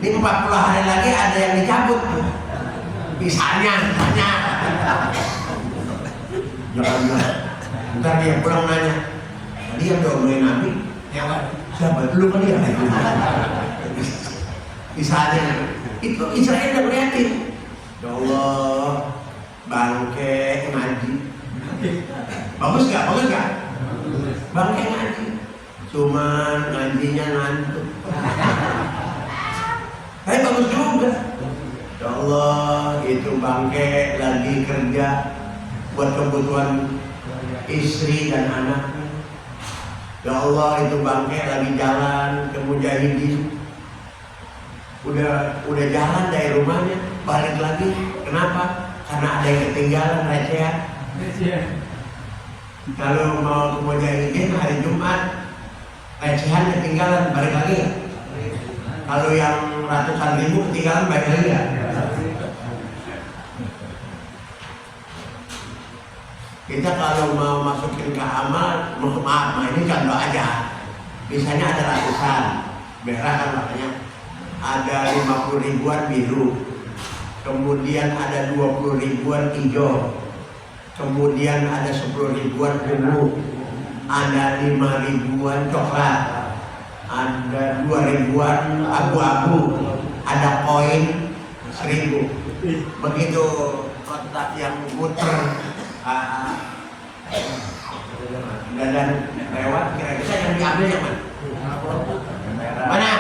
ini 40 hari lagi ada yang dicabut. Misalnya. Jangan. Ntar dia pulang nanya, tadi yang diomongin Nabi, siapa? Lu kan dia. Misalnya, itu Israel udah ngeliatin. Ya Allah, bangke ngaji. Bagus gak? Bangke ngaji. Cuman ngajinya ngantuk. Tapi bagus juga. Ya Allah, itu bangke lagi kerja buat kebutuhan istri dan anaknya. Ya Allah, itu bangke lagi jalan ke mujahidin. Udah jalan dari rumahnya, balik lagi. Kenapa? Karena ada yang ketinggalan recehan. Kalau mau ke mujahidin hari Jumat, recehan ketinggalan, balik lagi ya? Kalau yang ratusan ribu ketinggalan, balik lagi ya? Kita kalau mau masukin ke amal, maaf, ini contoh aja. Misalnya ada ratusan, merah kan makanya. Ada 50 ribuan biru, kemudian ada 20 ribuan hijau, kemudian ada 10 ribuan ungu, ada 5 ribuan coklat, ada 2 ribuan abu-abu, ada koin 1000. Begitu kotak yang muter dan lewat, kira-kira yang diambil yang mana? Mana?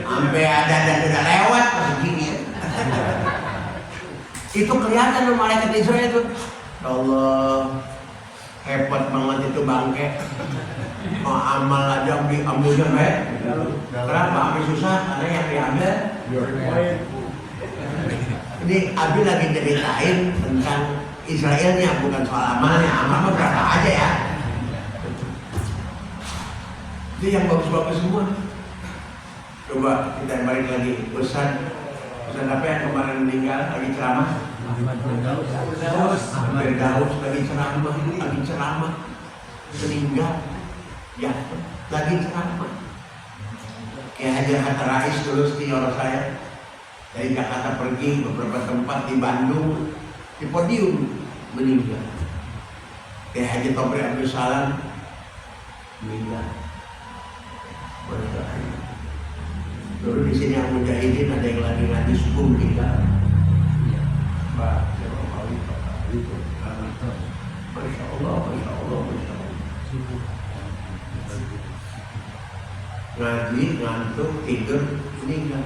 Sampai ada dan udah lewat begini ya. Itu kelihatan loh malaikat Israel itu. Allah, Repot banget itu bangke. Mau amal aja ambilnya baik. Kenapa ambil susah? Karena yang diambil. Ini Abi lagi ceritain tentang Israelnya, bukan soal amalnya. Amal mah berapa aja ya. Itu yang bagus-bagus semua. Coba kita balik lagi. Ustaz apa yang kemarin meninggal lagi ceramah? Firdaus lagi ceramah meninggal ya lagi ceramah. Kayak Haji Hatta Rais dulu senior saya dari Jakarta pergi beberapa tempat di Bandung di podium meninggal. Kayak Haji Topri Abdul Salam meninggal. Dulu di sini yang mujahidin ada yang lagi ngaji subuh meninggal. Masya Allah. Ngaji, ngantuk, tidur, meninggal.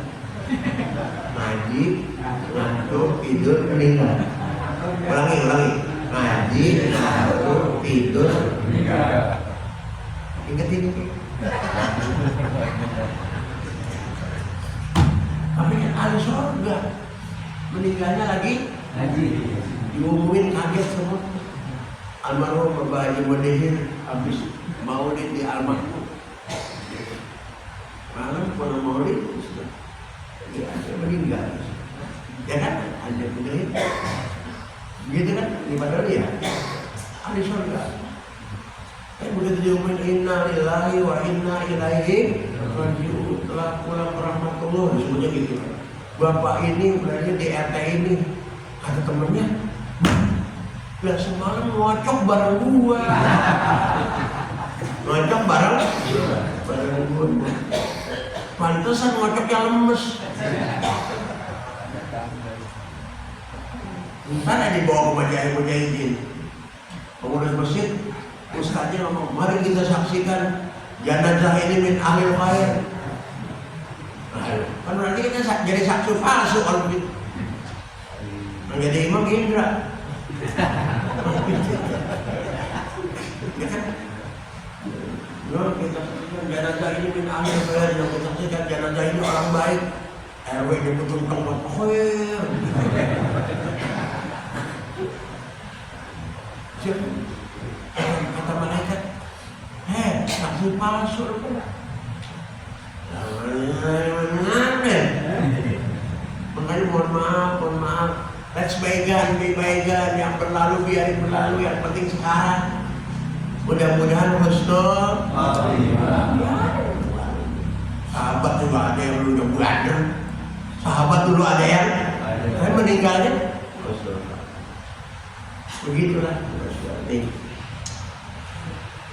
Ngaji, ngantuk, tidur, meninggal. Ulangi. Ngaji, ngantuk, tidur, meninggal. Ingat ini. Tapi kan ahli surga meninggalnya lagi diumumin, kaget semua. Almarhum Bapak Haji Mudahir habis maulid di almarhum malam pulang maulid dia meninggal ya kan, Haji Mudahir begitu kan di Padang ya ahli surga. Begitu diumumin inna lillahi wa inna ilaihi raji'un, telah pulang rahmatullah, disebutnya gitu. Bapak ini berada di RT ini, kata temennya, biar semalam ngocok bareng gua. Ngocok bareng gua. Pantesan ngocoknya lemes. Ntar ada dibawa ke mujahidin, pengurus masjid. Ustaznya ngomong, mari kita saksikan jenazah ini min ahlil khair. Kan berarti kita jadi saksi palsu kalau begitu. Menjadi imam Indra. Ya kan? Kita saksikan jenazah ini min ahlil khair, yang kita saksikan jenazah ini orang baik. RW diputuskan khair. Kata malaikat, saksi palsu pula. Makanya mohon maaf. Let's baikan, yang berlalu biarin berlalu. Yang penting sekarang. Mudah-mudahan husnul khatimah. Sahabat juga ada yang dulu bulanan. Sahabat dulu ada yang meninggalnya. Begitulah.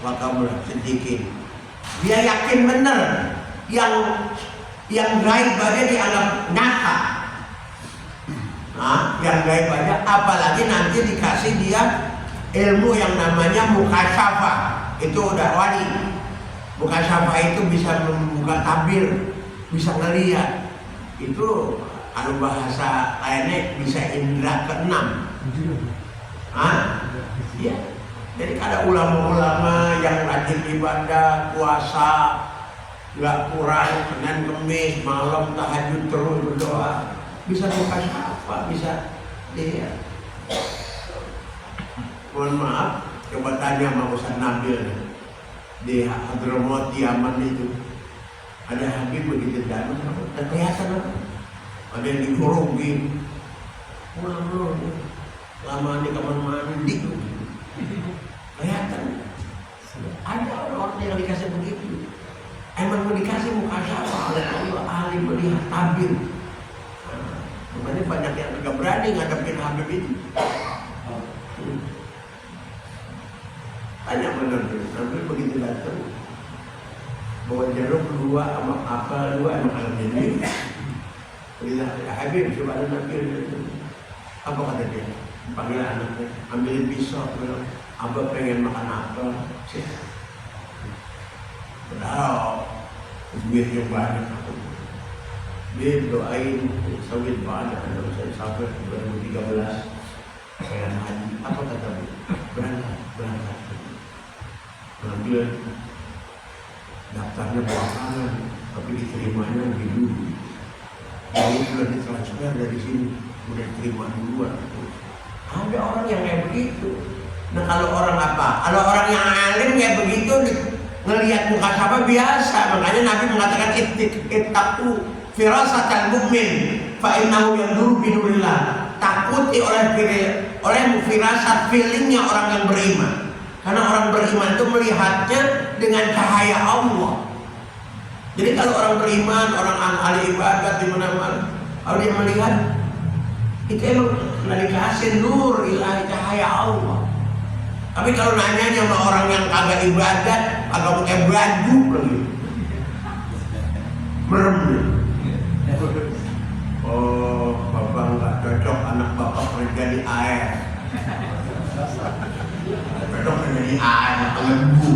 Wakamulah sedikit. Dia yakin benar yang gaib aja dianggap nyata. Nah, yang gaib aja, apalagi nanti dikasih dia ilmu yang namanya mukasyafah. Itu udah wali. Mukasyafah itu bisa membuka tabir, bisa ngelihat. Itu kalau bahasa lainnya bisa indera keenam. Iya. Jadi ada ulama-ulama yang rajin ibadah, puasa, nggak kurang, Senin Kemis, malam tahajud terus berdoa, bisa mukasyafah, bisa dia. Mohon maaf, coba tanya sama Ustaz Nabil di Hadramaut Yaman itu, ada Habib begitu dalam, kelihatan apa? Ada yang dikurungin, pulang lama di kamar mandi, kelihatan. Ada orang yang dikasih begitu. Emang mau dikasih mukasyafah oleh Allah, ahli melihat tabir. Makanya banyak yang tidak berani ngadepin Habib itu. Tanya benar, Nabi begitu datang bawa jeruk dua sama apel dua emang alam ini. Begitu Habib coba ada Nabi. Apa kata dia? Panggil anaknya, ambilin pisau, bilang, Abah pengen makan apel. Padahal duitnya banyak. Dia doain sawit banyak. Kalau saya sampai 2013 pengen haji. Apa kata dia? Berangkat. ngambil daftarnya belakangan, tapi diterimanya lebih dulu. Jadi sudah ditransfer dari sini, udah diterima duluan. Ada orang yang kayak begitu. Nah kalau orang apa? Kalau orang yang alim kayak begitu, ngelihat muka siapa biasa. Makanya Nabi mengatakan ittaqu firasatal mu'min fa innahu yanzuru bi nurillah. Takuti oleh firasat feelingnya orang yang beriman. Karena orang beriman itu melihatnya dengan cahaya Allah. Jadi kalau orang beriman, orang ahli ibadat di mana-mana, kalau dia melihat itu emang dikasih nur ilahi cahaya Allah. Tapi kalau nanya sama orang yang kagak ibadat, kagak pakai baju lagi, merem. Oh, bapak nggak cocok, anak bapak kerja di air. Cocok kerja di air, lembu.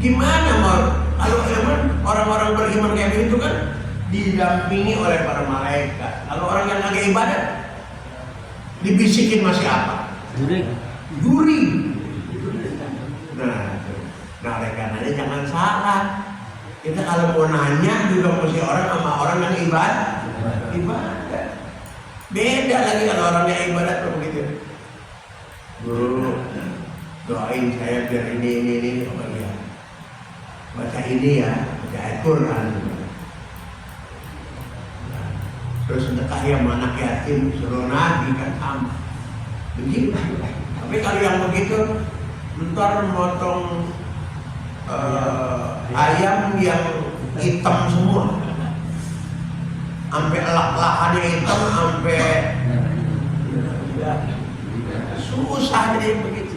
Gimana mau? Kalau emang orang-orang beriman kayak begitu kan didampingi oleh para malaikat. Kalau orang yang kagak ibadat, dibisikin masih apa? Juri. Nah, oleh karenanya jangan salah. Kita kalau mau nanya juga mesti orang sama orang yang ibadat. Beda lagi kalau orang yang ibadat begitu. Guru, doain saya biar ini. Oh iya. Baca ini ya, baca Al-Quran. Terus sedekah yang anak yatim, suruh Nabi kan sama. Begitu. Tapi kalau yang begitu, ntar motong ayam yang hitam semua, sampai elak-elakannya hitam, sampai susah jadi begitu.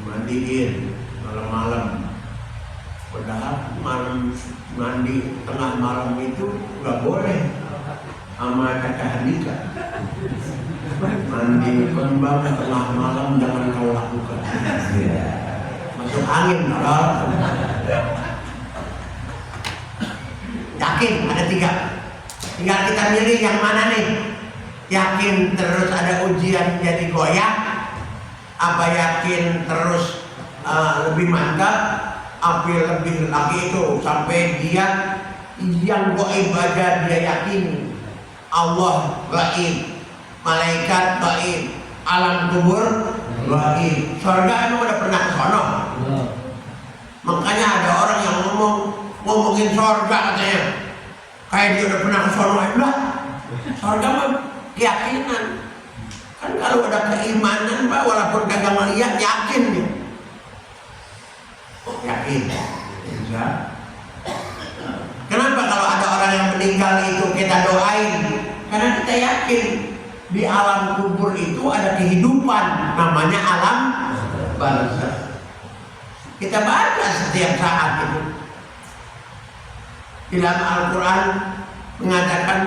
Mandiin malam-malam. Padahal mandi tengah malam itu nggak boleh sama Caca Handika. Mandi kembang tengah malam jangan kau lakukan. Masuk angin kalau. Yakin ada 3. Tinggal kita milih yang mana nih. Yakin terus ada ujian jadi goyah, apa yakin terus lebih mantap, apa lebih lagi itu sampai dia yang gaib aja dia yakin Allah gaib, malaikat gaib, alam kubur gaib, surga emang udah pernah ke sono. Makanya ada orang yang ngomongin surga katanya kayak dia udah pernah ke sono. Lah, surga mah keyakinan. Kan kalau ada keimanan Pak, walaupun kagak melihat yakin dia. Yakin. Bisa. Kenapa kalau ada orang yang meninggal itu kita doain? Karena kita yakin di alam kubur itu ada kehidupan, namanya alam barzakh. Kita baca setiap saat itu. Di dalam Al-Quran mengatakan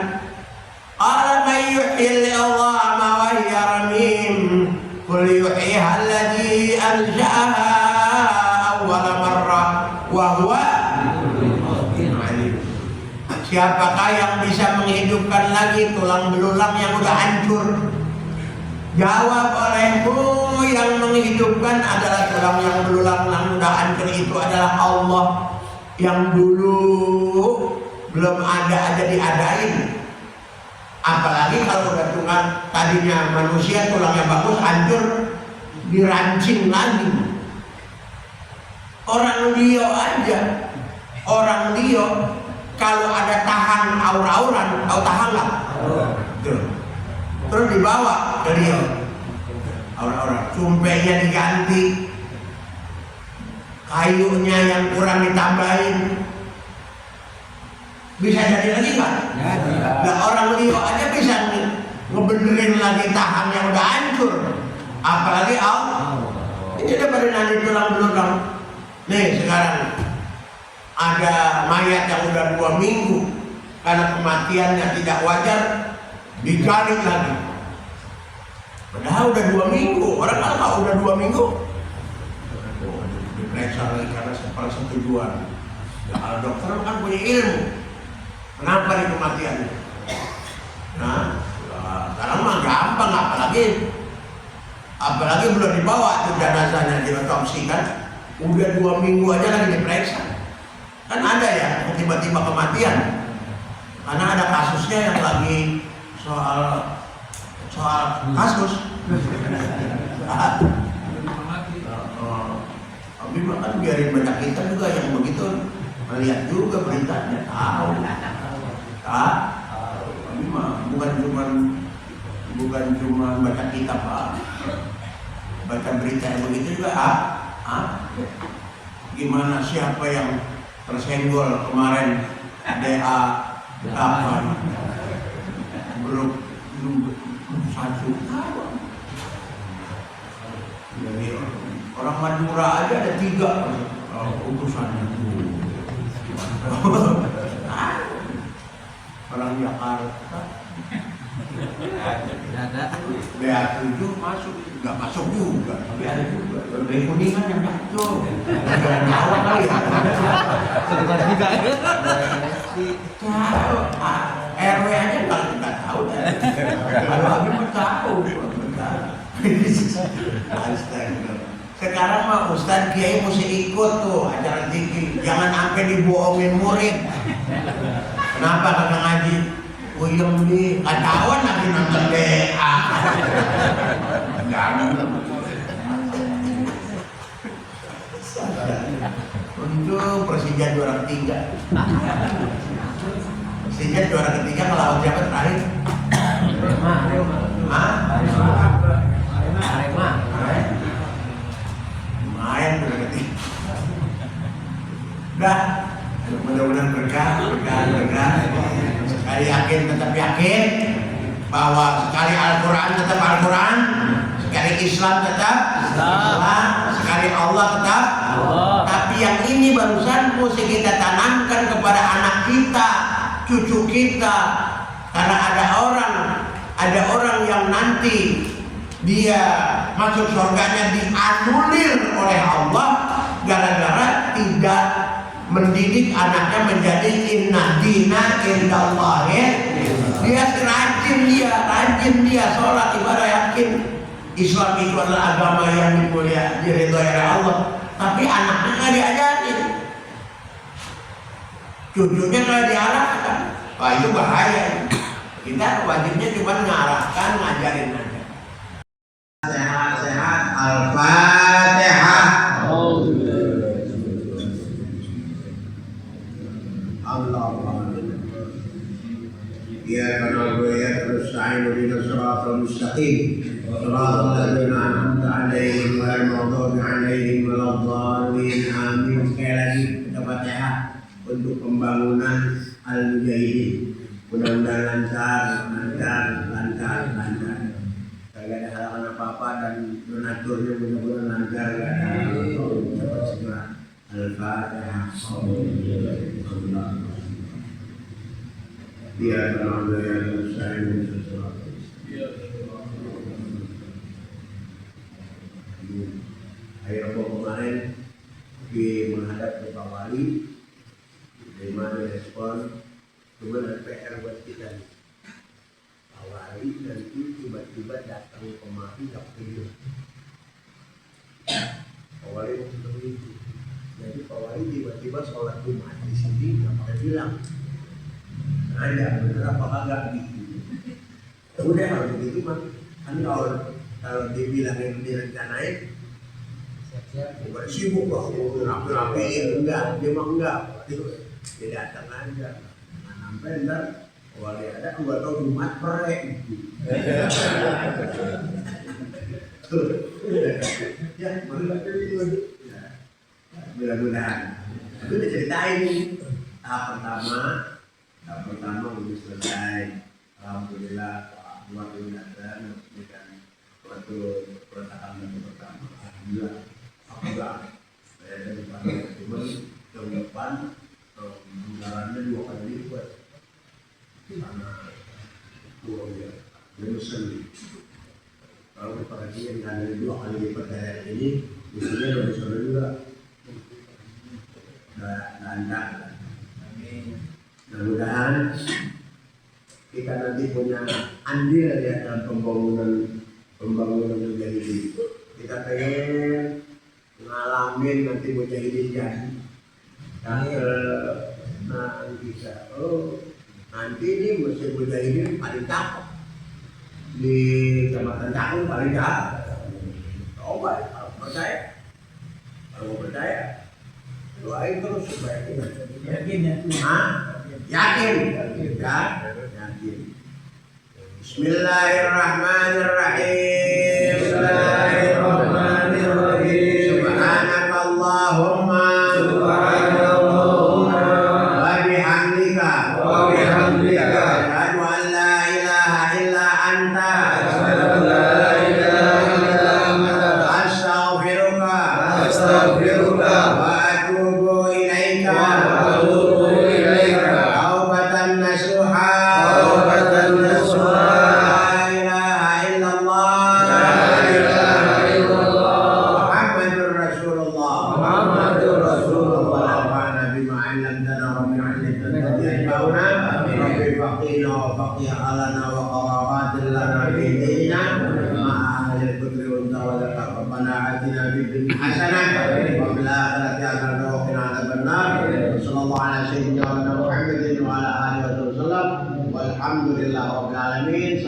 Ala may yuhyil Allah ma wa hiya ramim qul yuhyiha alladhi ansha'aha awwala marrah wa huwa alim. Siapakah yang bisa menghidupkan lagi tulang belulang yang udah hancur? Jawab olehmu, yang menghidupkan adalah tulang yang belulang yang udah hancur itu adalah Allah yang dulu belum ada aja diadain. Apalagi kalau udah tulang tadinya manusia tulangnya bagus hancur dirancing lagi. Orang Rio aja, orang Rio kalau ada tahan aur-auran, tahu tahan nggak? Terus dibawa ke Rio, aur-auran, sumpahnya diganti, kayunya yang kurang ditambahin. Bisa jadi lagi nggak? Nah, orang Rio aja bisa ngebenerin lagi tahan yang udah hancur, apalagi Allah. Ini udah pada nanti tulang belulang. Nih sekarang ada mayat yang udah 2 minggu karena kematiannya tidak wajar, digali lagi. Padahal udah 2 minggu. Orang kalau udah 2 minggu diperiksa lagi karena persetujuan. Ya, kalau dokter kan punya ilmu. Kenapa nih kematiannya? Nah, gampang, apalagi belum dibawa tuh jenazahnya diotopsi kan, udah 2 minggu aja lagi diperiksa. Kan ada ya tiba-tiba kematian, karena ada kasusnya yang lagi soal kasus. Tapi kan biarin banyak kita juga yang begitu melihat juga beritanya, tahu. Tapi mah bukan cuma baca kitab, baca berita yang begitu juga. Gimana siapa yang tersenggol kemarin DA kapan grup 1. Jadi orang Madura aja ada 3 utusannya. Orang Jakarta BA7 masuk, nggak masuk juga, tapi ada juga. Dari Kuningan yang masuk, jangan Jawa kali ya. RW aja nggak tahu. Kalau Habib mah tahu. Sekarang mah Ustadz Kiai mesti ikut tuh acara zikir, jangan sampai dibohongin murid. Kenapa kagak ngaji? Uyung di ketahuan lagi nonton DA. Jangan. Untuk Persija juara ketiga. Persija juara ketiga melawan siapa terakhir? Arema. Main juara ketiga. Udah, mudah-mudahan berkah. Sekali yakin tetap yakin bahwa sekali Al-Quran tetap Al-Quran, sekali Islam tetap Islam, sekali Allah tetap Allah. Tapi yang ini barusan mesti kita tanamkan kepada anak kita, cucu kita, karena ada orang yang nanti dia masuk surganya dianulir oleh Allah gara-gara tidak mendidik anaknya menjadi inna dina indallah. Dia rajin dia sholat ibadah, yakin Islam itu adalah agama yang dimulia diridhoi oleh Allah, tapi anaknya nggak diajarin, cucunya nggak diarahkan. Wah, itu bahaya. Kita wajibnya cuma ngarahkan, ngajarin aja. Sehat-sehat. Al-Fatihah. إياك نعبد وإياك نستعين اهدنا الصراط المستقيم صراط الذين أنعمت عليهم غير المغضوب عليهم ولا الضالين آمين. Sekali lagi kita Fatihah untuk pembangunan Al-Mujahidin. Mudah-mudahan lancar. Tidak ada halangan apa-apa dan donaturnya mudah-mudahan lancar. Tidak ada cepat segera. Al-Fatihah. Dia berada yang saya sesuatu. Akhir kemarin di menghadap ke Pak Wali, dari mana respon, cuma ada PR buat kita. Pak Wali nanti tiba-tiba datang kemari tak pergi. Pak Wali mau itu. Jadi Pak Wali tiba-tiba sholat Jumat di sini nggak pakai bilang. Ada bener apa kagak gitu. Udah kalau begitu mah kan kalau dibilangin direncanain bukan sibuk lah, rapi-rapiin enggak, dia mah enggak. Dia datang aja. Nah, sampai ntar Wali ada 2 tahun Jumat perek gitu. Ya, mudah-mudahan. Itu diceritain tahap pertama udah selesai, alhamdulillah. Luar biasa memberikan suatu pertahanan pertama. Alhamdulillah. Saya daripada cuma tahun depan anggarannya 2 kali lipat karena dia sendiri. Kalau perhatian ada 2 kali lipat dari ini, mestinya lebih besar juga. Mudah-mudahan kita nanti punya andil ya dalam pembangunan mujahidin. Kita pengen ngalamin nanti mujahidin jadi bisa. Nanti ini mesin mujahidin paling cakep di Kecamatan Cakung paling cakep. Coba kalau percaya doain terus supaya kita yakin ya. Yakin. Bismillahirrahmanirrahim. Subhanakallahumma wa bihamdika asyhadu an la ilaha illa anta astaghfiruka wa atubu ilaika taubatan nasuha.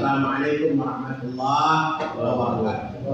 Assalamualaikum warahmatullahi wabarakatuh.